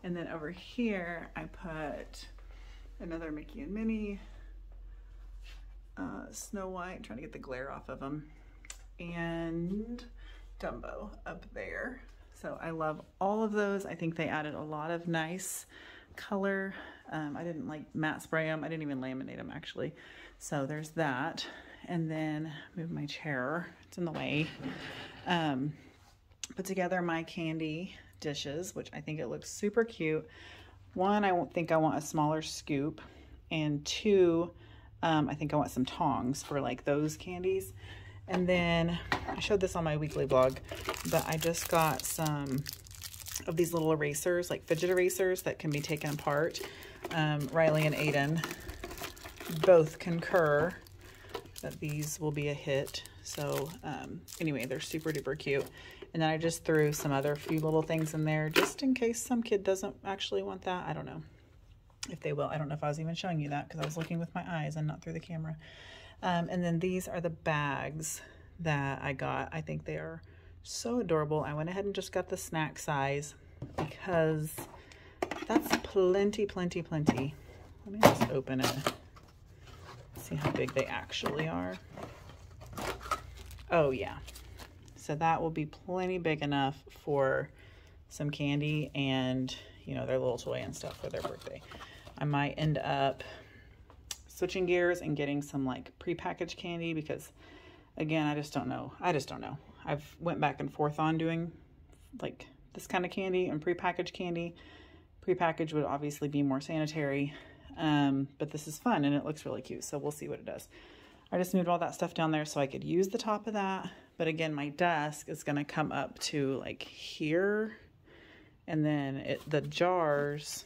then over here, I put another Mickey and Minnie, Snow White, trying to get the glare off of them, and Dumbo up there. So I love all of those. I think they added a lot of nice color. I didn't like matte spray them. I didn't even laminate them, actually. So there's that. And then move my chair. It's in the way. Put together my candy dishes, which I think it looks super cute. One, I think I want a smaller scoop. And two, I think I want some tongs for like those candies. And then I showed this on my weekly blog, but I just got some of these little erasers, like fidget erasers that can be taken apart. Riley and Aiden both concur that these will be a hit. So anyway, they're super duper cute. And then I just threw some other few little things in there just in case some kid doesn't actually want that. I don't know if they will. I don't know if I was even showing you that because I was looking with my eyes and not through the camera. And then these are the bags that I got. I think they are so adorable. I went ahead and just got the snack size because that's plenty, plenty, plenty. Let me just open it. See how big they actually are. Oh yeah. So that will be plenty big enough for some candy and, you know, their little toy and stuff for their birthday. I might end up switching gears and getting some like prepackaged candy because, again, I just don't know. I've went back and forth on doing like this kind of candy and prepackaged candy. Prepackaged would obviously be more sanitary, but this is fun and it looks really cute. So we'll see what it does. I just moved all that stuff down there so I could use the top of that. But again, my desk is going to come up to like here, and then the jars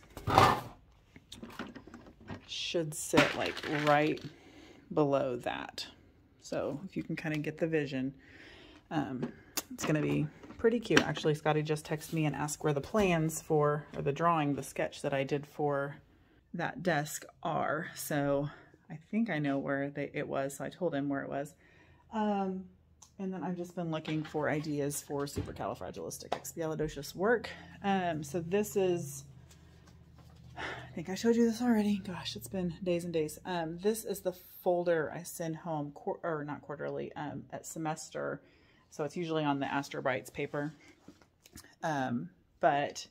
should sit like right below that. So if you can kind of get the vision, it's going to be pretty cute. Actually, Scotty just texted me and asked where the plans for, or the drawing, the sketch that I did for that desk are. So I think I know where it was. So I told him where it was. And then I've just been looking for ideas for supercalifragilisticexpialidocious work. So this is, I think I showed you this already. Gosh, it's been days and days. This is the folder I send home, or not quarterly, at semester. So it's usually on the Astrobrights paper. But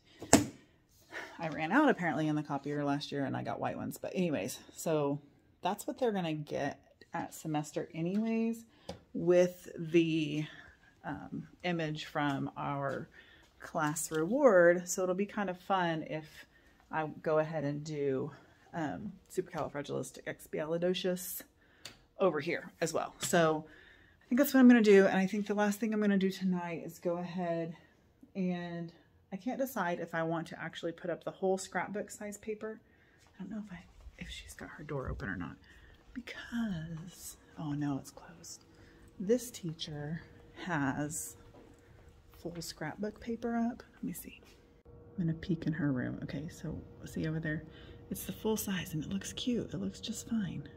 I ran out apparently in the copier last year and I got white ones. But anyways, so that's what they're going to get at semester anyways, with the image from our class reward. So it'll be kind of fun if I go ahead and do supercalifragilisticexpialidocious over here as well. So I think that's what I'm going to do. And I think the last thing I'm going to do tonight is go ahead and I can't decide if I want to actually put up the whole scrapbook size paper. I don't know if she's got her door open or not, because, oh no, it's closed. This teacher has full scrapbook paper up. Let me see. I'm going to peek in her room. Okay, so see over there, it's the full size and it looks cute. It looks just fine.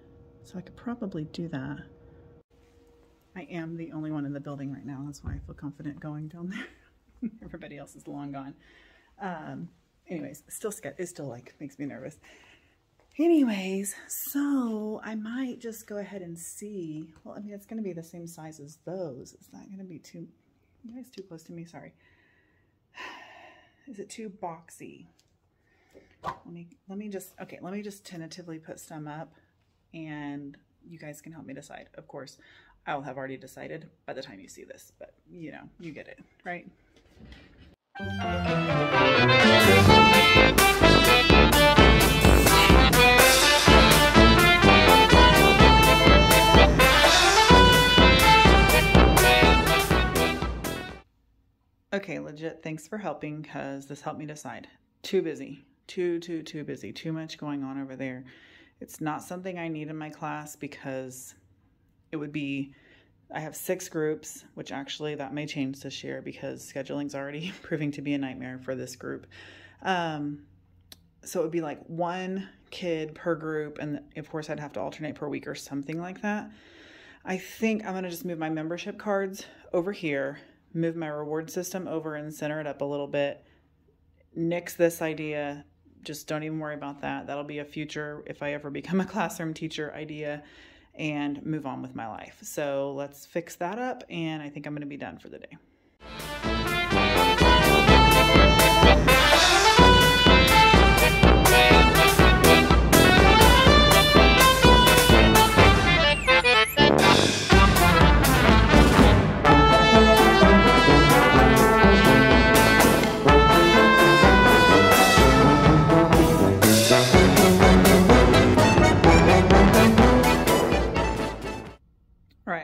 So I could probably do that. I am the only one in the building right now. That's why I feel confident going down there. Everybody else is long gone. Anyways, it still like makes me nervous. Anyways, so I might just go ahead and see. Well, I mean, it's going to be the same size as those. It's not going to be too, you guys too close to me. Sorry. Is it too boxy? Let me just tentatively put some up and you guys can help me decide. Of course, I'll have already decided by the time you see this, but you know, you get it, right? Okay, legit, thanks for helping, because this helped me decide. Too busy. Too busy. Too much going on over there. It's not something I need in my class because it would be, I have 6 groups, which actually that may change this year because scheduling's already proving to be a nightmare for this group. So it would be like 1 kid per group, and of course I'd have to alternate per week or something like that. I think I'm going to just move my membership cards over here, move my reward system over and center it up a little bit, nix this idea. Just don't even worry about that. That'll be a future, if I ever become a classroom teacher, idea, and move on with my life. So let's fix that up, and I think I'm going to be done for the day.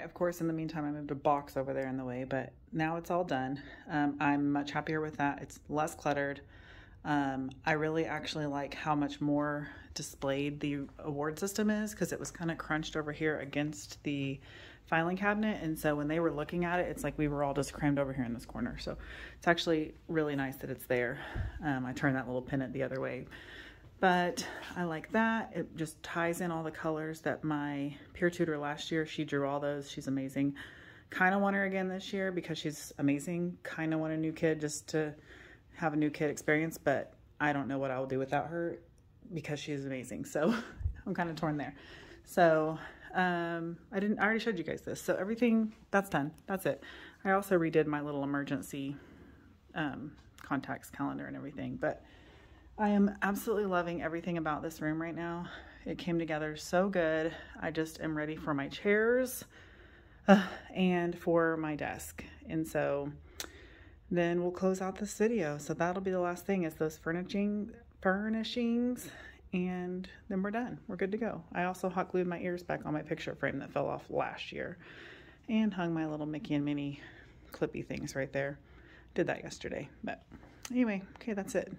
Of course, in the meantime, I moved a box over there in the way, but now it's all done. I'm much happier with that. It's less cluttered. I really actually like how much more displayed the award system is, because it was kind of crunched over here against the filing cabinet. And so when they were looking at it, it's like we were all just crammed over here in this corner. So it's actually really nice that it's there. I turned that little pennant the other way. But I like that. It just ties in all the colors that my peer tutor last year, she drew all those. She's amazing. Kind of want her again this year because she's amazing. Kind of want a new kid just to have a new kid experience, but I don't know what I will do without her because she is amazing. So I'm kind of torn there. So I already showed you guys this. So everything, that's done. That's it. I also redid my little emergency contacts calendar and everything, but I am absolutely loving everything about this room right now. It came together so good. I just am ready for my chairs and for my desk. And so then we'll close out this video. So that'll be the last thing, is those furnishings, and then we're done. We're good to go. I also hot glued my ears back on my picture frame that fell off last year and hung my little Mickey and Minnie clippy things right there. Did that yesterday. But anyway, okay, that's it.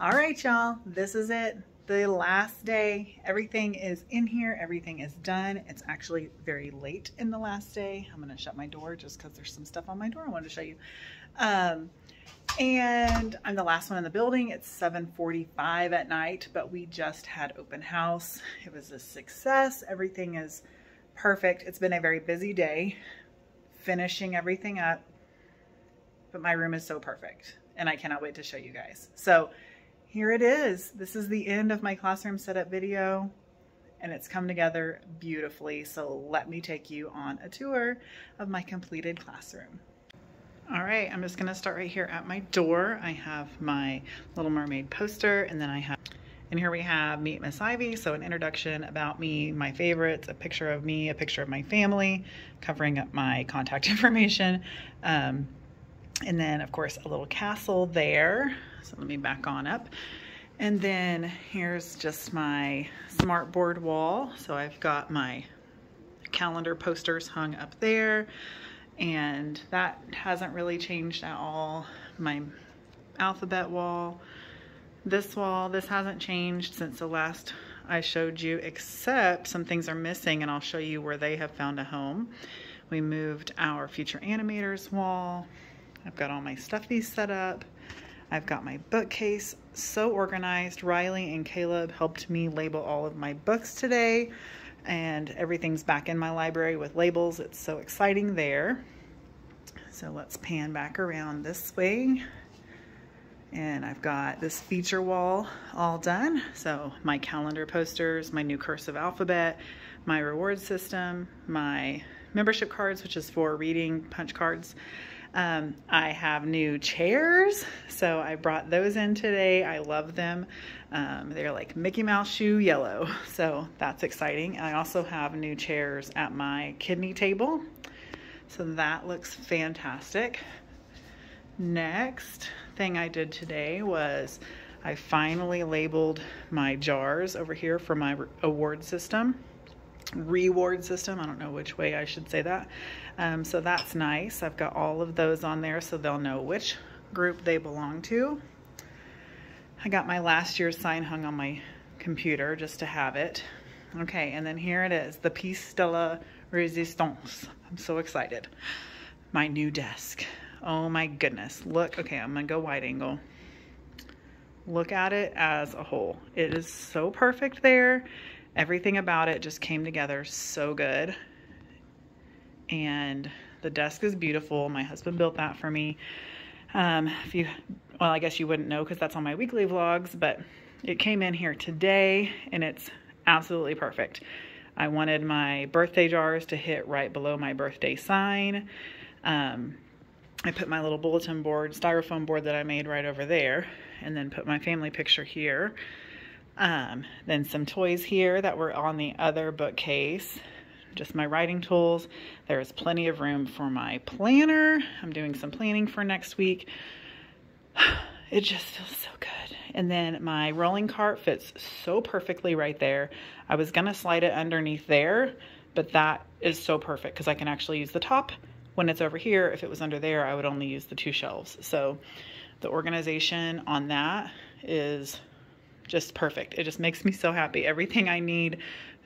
All right, y'all, this is it. The last day. Everything is in here. Everything is done. It's actually very late in the last day. I'm going to shut my door just because there's some stuff on my door I wanted to show you. And I'm the last one in the building. It's 7:45 at night, but we just had open house. It was a success. Everything is perfect. It's been a very busy day finishing everything up, but my room is so perfect and I cannot wait to show you guys. So here it is. This is the end of my classroom setup video and it's come together beautifully. So let me take you on a tour of my completed classroom. All right, I'm just gonna start right here at my door. I have my Little Mermaid poster, and then and here we have Meet Miss Ivy. So an introduction about me, my favorites, a picture of me, a picture of my family, covering up my contact information. And then of course a little castle there. So let me back on up. And then here's just my smart board wall. So I've got my calendar posters hung up there. And that hasn't really changed at all. My alphabet wall, this hasn't changed since the last I showed you, except some things are missing and I'll show you where they have found a home. We moved our future animators wall. I've got all my stuffies set up. I've got my bookcase so organized. Riley and Caleb helped me label all of my books today. And everything's back in my library with labels. It's so exciting there. So let's pan back around this way. And I've got this feature wall all done. So my calendar posters, my new cursive alphabet, my reward system, my membership cards, which is for reading punch cards. I have new chairs, so I brought those in today. I love them. They're like Mickey Mouse shoe yellow, so that's exciting. I also have new chairs at my kidney table, so that looks fantastic. Next thing I did today was I finally labeled my jars over here for my reward system. I don't know which way I should say that. So that's nice. I've got all of those on there so they'll know which group they belong to. I got my last year's sign hung on my computer just to have it. Okay, and then here it is, the piece de la resistance. I'm so excited. My new desk. Oh my goodness. Look, okay, I'm gonna go wide angle. Look at it as a whole. It is so perfect there. Everything about it just came together so good. And the desk is beautiful. My husband built that for me. Well, I guess you wouldn't know because that's on my weekly vlogs, but it came in here today and it's absolutely perfect. I wanted my birthday jars to hit right below my birthday sign. I put my little bulletin board, styrofoam board that I made right over there, and then put my family picture here. Then some toys here that were on the other bookcase. Just my writing tools. There's plenty of room for my planner. I'm doing some planning for next week. It just feels so good. And then my rolling cart fits so perfectly right there. I was gonna slide it underneath there, but that is so perfect because I can actually use the top when it's over here. If it was under there, I would only use the two shelves. So the organization on that is just perfect. It just makes me so happy. Everything I need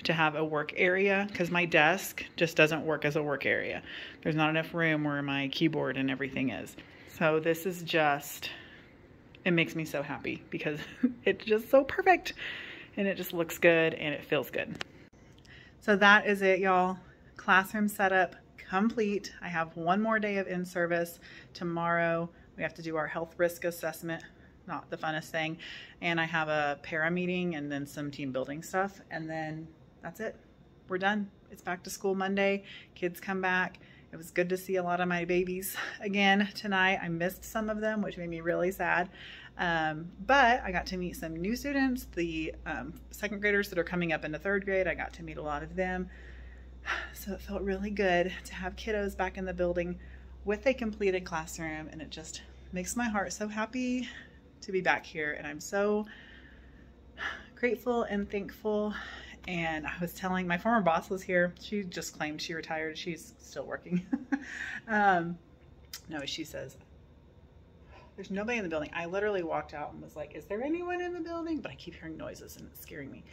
to have a work area, because my desk just doesn't work as a work area. There's not enough room where my keyboard and everything is. So this is just, it makes me so happy because it's just so perfect and it just looks good and it feels good. So that is it, y'all. Classroom setup complete. I have one more day of in-service. Tomorrow we have to do our health risk assessment. Not the funnest thing. And I have a para meeting and then some team building stuff. And then that's it. We're done. It's back to school Monday. Kids come back. It was good to see a lot of my babies again tonight. I missed some of them, which made me really sad. But I got to meet some new students, the second graders that are coming up into third grade. I got to meet a lot of them. So it felt really good to have kiddos back in the building with a completed classroom. And it just makes my heart so happy to be back here. And I'm so grateful and thankful. And I was telling, my former boss was here. She just claimed she retired. She's still working. No, she says, There's nobody in the building. I literally walked out and was like, is there anyone in the building? But I keep hearing noises and it's scaring me.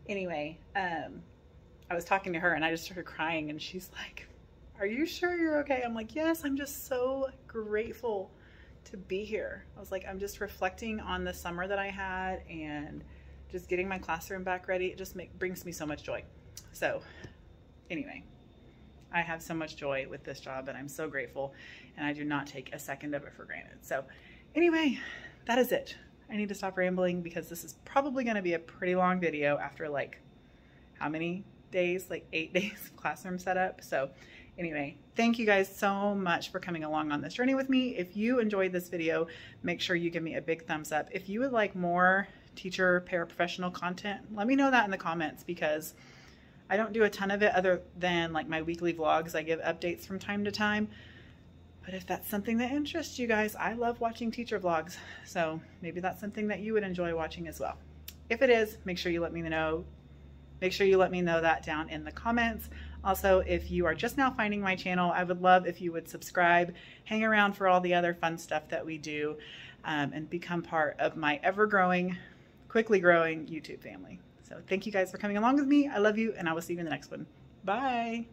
Anyway, I was talking to her and I just started crying and she's like, are you sure you're okay? I'm like, yes, I'm just so grateful to be here. I was like, I'm just reflecting on the summer that I had and just getting my classroom back ready. It just brings me so much joy. So anyway, I have so much joy with this job and I'm so grateful and I do not take a second of it for granted. So anyway, that is it. I need to stop rambling because this is probably going to be a pretty long video after like how many days? Like 8 days of classroom setup. So anyway, thank you guys so much for coming along on this journey with me. If you enjoyed this video, make sure you give me a big thumbs up. If you would like more teacher paraprofessional content, let me know that in the comments because I don't do a ton of it other than like my weekly vlogs. I give updates from time to time. But if that's something that interests you guys, I love watching teacher vlogs. So maybe that's something that you would enjoy watching as well. If it is, make sure you let me know. Make sure you let me know that down in the comments. Also, if you are just now finding my channel, I would love if you would subscribe, hang around for all the other fun stuff that we do, and become part of my ever-growing, quickly growing YouTube family. So thank you guys for coming along with me. I love you, and I will see you in the next one. Bye.